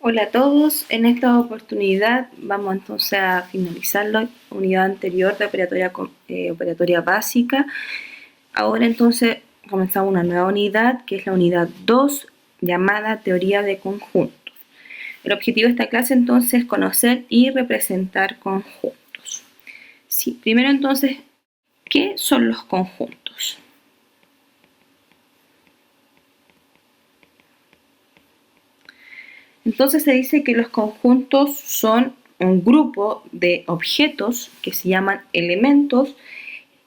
Hola a todos, en esta oportunidad vamos entonces a finalizar la unidad anterior de operatoria básica. Ahora entonces comenzamos una nueva unidad que es la unidad 2 llamada teoría de conjuntos. El objetivo de esta clase entonces es conocer y representar conjuntos. Sí, primero entonces, ¿qué son los conjuntos? Entonces se dice que los conjuntos son un grupo de objetos que se llaman elementos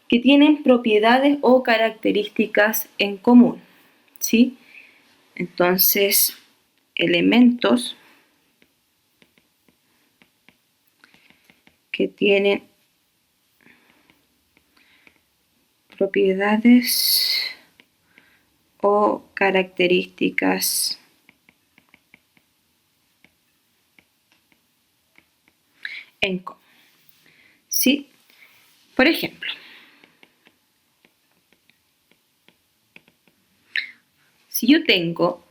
que tienen propiedades o características en común, ¿sí? Entonces, elementos que tienen propiedades o características en común, ¿sí? Por ejemplo, si yo tengo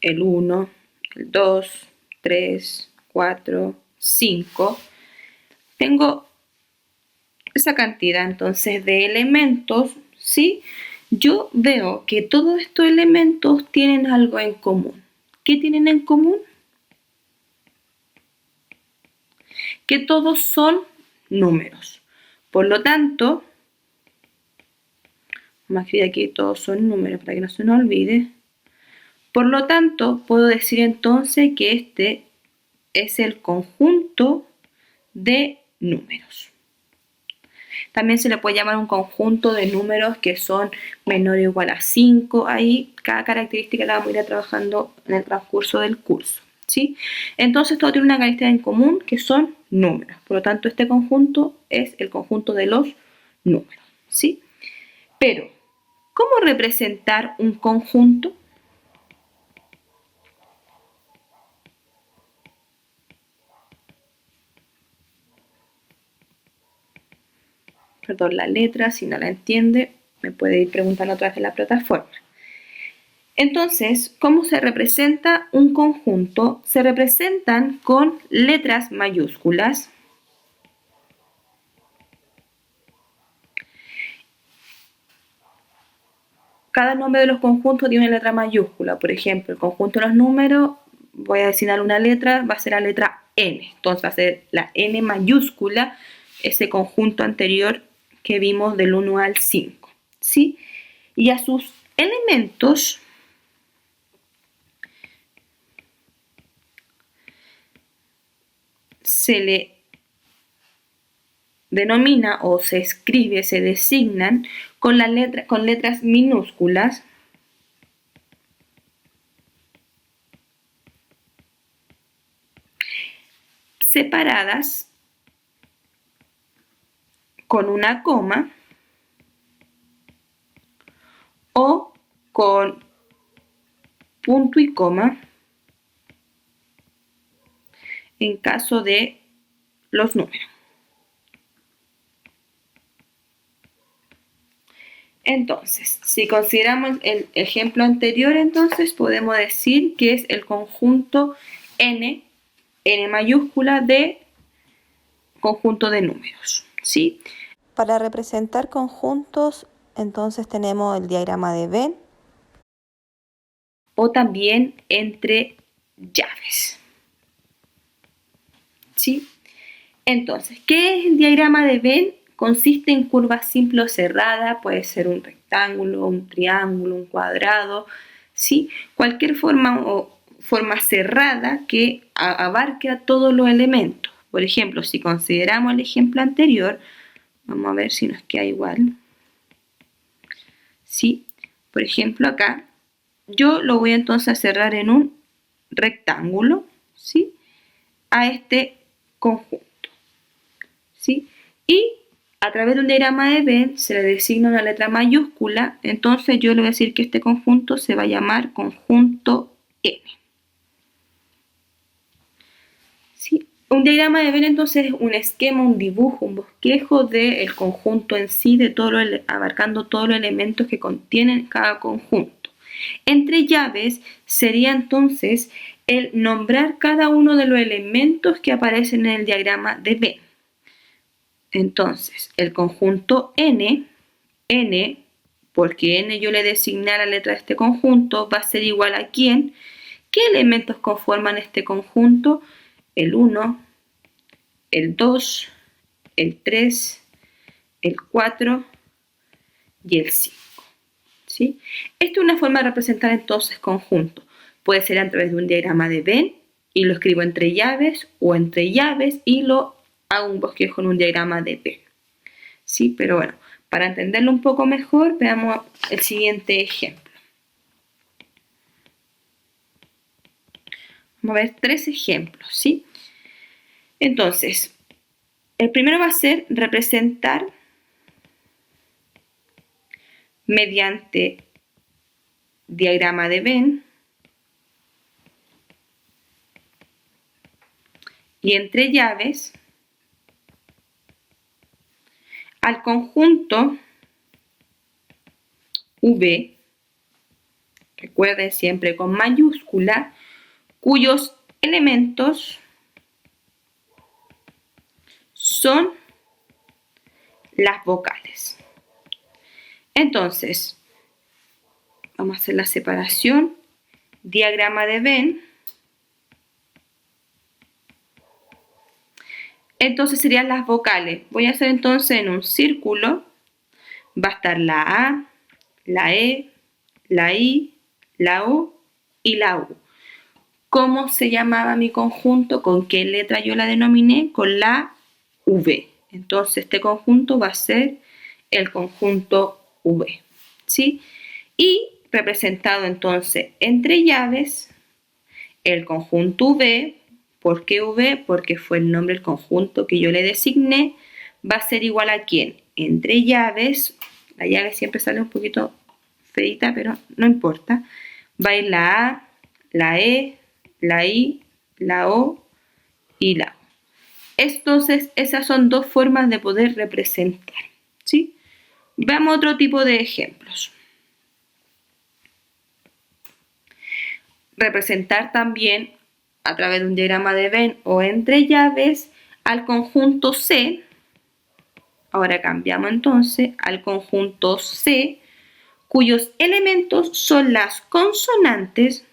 el 1, el 2, 3, 4, 5, tengo esa cantidad entonces de elementos, ¿sí? Yo veo que todos estos elementos tienen algo en común. ¿Qué tienen en común? Que todos son números. Por lo tanto, vamos a escribir aquí todos son números para que no se nos olvide. Por lo tanto, puedo decir entonces que este es el conjunto de números. También se le puede llamar un conjunto de números que son menor o igual a 5. Ahí cada característica la vamos a ir trabajando en el transcurso del curso, ¿sí? Entonces todo tiene una característica en común que son números. Por lo tanto, este conjunto es el conjunto de los números, ¿sí? Pero, ¿cómo representar un conjunto? Perdón, la letra, si no la entiende, me puede ir preguntando a través de la plataforma. Entonces, ¿cómo se representa un conjunto? Se representan con letras mayúsculas. Cada nombre de los conjuntos tiene una letra mayúscula. Por ejemplo, el conjunto de los números, voy a designar una letra, va a ser la letra N. Entonces va a ser la N mayúscula, ese conjunto anterior que vimos del 1 al 5, ¿sí? Y a sus elementos se le denomina o se escribe, se designan con letras minúsculas separadas con una coma o con punto y coma en caso de los números. Entonces, si consideramos el ejemplo anterior, entonces podemos decir que es el conjunto N mayúscula de conjunto de números, ¿sí? Para representar conjuntos, entonces tenemos el diagrama de Venn. O también entre llaves, ¿sí? Entonces, ¿qué es el diagrama de Venn? Consiste en curvas simples o cerradas, puede ser un rectángulo, un triángulo, un cuadrado, ¿sí? Cualquier forma o forma cerrada que abarque a todos los elementos. Por ejemplo, si consideramos el ejemplo anterior, vamos a ver si nos queda igual, ¿sí? Por ejemplo, acá, yo lo voy entonces a cerrar en un rectángulo, ¿sí? A este conjunto, ¿sí? Y a través de un diagrama de Venn se le designa una letra mayúscula, entonces yo le voy a decir que este conjunto se va a llamar conjunto N. ¿Sí? Un diagrama de Venn entonces es un esquema, un dibujo, un bosquejo del conjunto en sí, abarcando todos los elementos que contienen cada conjunto. Entre llaves sería entonces el nombrar cada uno de los elementos que aparecen en el diagrama de Venn. Entonces, el conjunto N, porque N yo le designé a la letra de este conjunto, va a ser igual a ¿quién? ¿Qué elementos conforman este conjunto? El 1, el 2, el 3, el 4 y el 5. ¿Sí? Esta es una forma de representar entonces conjuntos. Puede ser a través de un diagrama de Venn y lo escribo entre llaves o entre llaves y lo hago un bosquejo en un diagrama de Venn. ¿Sí? Pero bueno, para entenderlo un poco mejor, veamos el siguiente ejemplo. Vamos a ver 3 ejemplos, ¿sí? Entonces, el primero va a ser representar mediante diagrama de Venn y entre llaves al conjunto V, recuerden siempre con mayúscula, cuyos elementos son las vocales. Entonces, vamos a hacer la separación, diagrama de Venn. Entonces serían las vocales. Voy a hacer entonces en un círculo, va a estar la A, la E, la I, la O y la U. ¿Cómo se llamaba mi conjunto? ¿Con qué letra yo la denominé? Con la V. Entonces este conjunto va a ser el conjunto V, ¿sí? Y representado entonces entre llaves, el conjunto V. ¿Por qué V? Porque fue el nombre del conjunto que yo le designé. Va a ser igual a ¿quién? Entre llaves, la llave siempre sale un poquito feita, pero no importa. Va a ir la A, la E, la I, la O y la O. Entonces, esas son dos formas de poder representar, ¿sí? Veamos otro tipo de ejemplos. Representar también a través de un diagrama de Venn o entre llaves al conjunto C. Ahora cambiamos entonces al conjunto C, cuyos elementos son las consonantes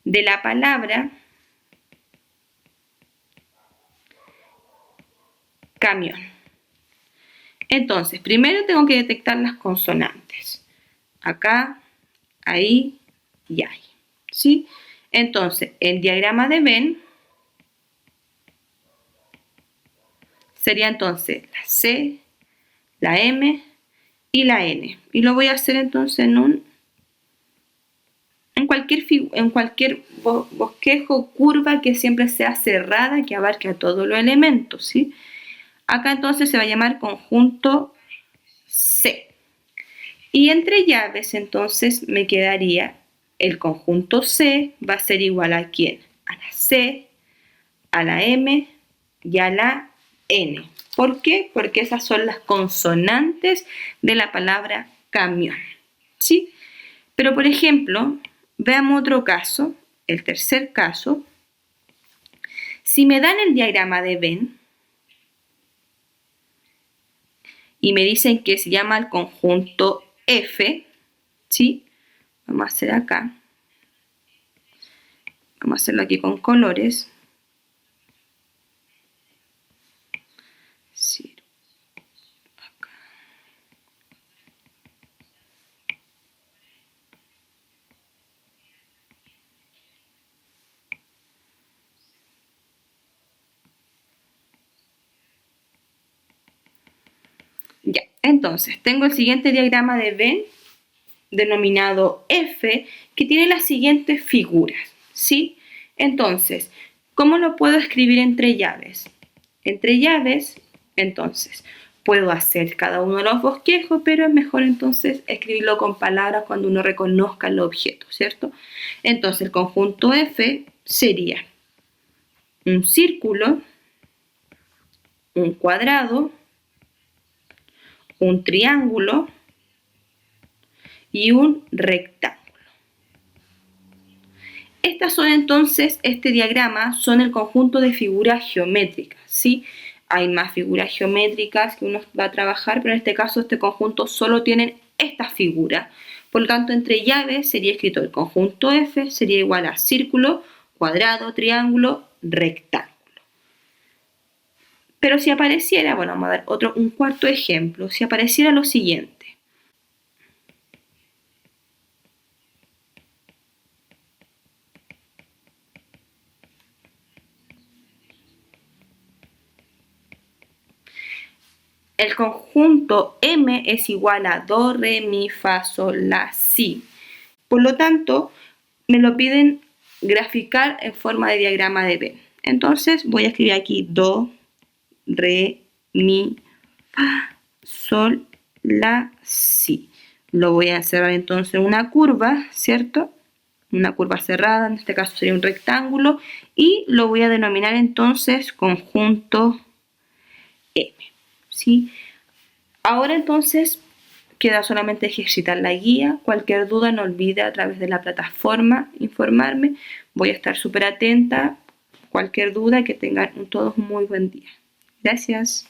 de la palabra camión. Entonces, primero tengo que detectar las consonantes. Acá, ahí y ahí, ¿sí? Entonces, el diagrama de Venn sería entonces la C, la M y la N. Y lo voy a hacer entonces en cualquier bosquejo, curva que siempre sea cerrada, que abarque a todos los elementos, ¿sí? Acá entonces se va a llamar conjunto C. Y entre llaves entonces me quedaría el conjunto C, va a ser igual a ¿quién? A la C, a la M y a la N. ¿Por qué? Porque esas son las consonantes de la palabra camión, ¿sí? Pero por ejemplo, veamos otro caso, el tercer caso. Si me dan el diagrama de Venn y me dicen que se llama el conjunto F, ¿sí? Vamos a hacer acá. Vamos a hacerlo aquí con colores. Sí, acá. Ya, entonces tengo el siguiente diagrama de Venn denominado F, que tiene las siguientes figuras, ¿sí? Entonces, ¿cómo lo puedo escribir entre llaves? Entre llaves, entonces, puedo hacer cada uno de los bosquejos, pero es mejor entonces escribirlo con palabras cuando uno reconozca el objeto, ¿cierto? Entonces, el conjunto F sería un círculo, un cuadrado, un triángulo y un rectángulo. Estas son entonces, este diagrama son el conjunto de figuras geométricas, ¿sí? Hay más figuras geométricas que uno va a trabajar, pero en este caso este conjunto solo tienen estas figuras. Por lo tanto, entre llaves sería escrito el conjunto F, sería igual a círculo, cuadrado, triángulo, rectángulo. Pero si apareciera, bueno, vamos a dar un cuarto ejemplo, si apareciera lo siguiente. El conjunto M es igual a do, re, mi, fa, sol, la, si. Por lo tanto, me lo piden graficar en forma de diagrama de Venn. Entonces voy a escribir aquí do, re, mi, fa, sol, la, si. Lo voy a cerrar entonces en una curva, ¿cierto? Una curva cerrada, en este caso sería un rectángulo, y lo voy a denominar entonces conjunto M, ¿sí? Ahora entonces queda solamente ejercitar la guía. Cualquier duda no olvide a través de la plataforma informarme. Voy a estar súper atenta. Cualquier duda, que tengan todos un muy buen día. Gracias.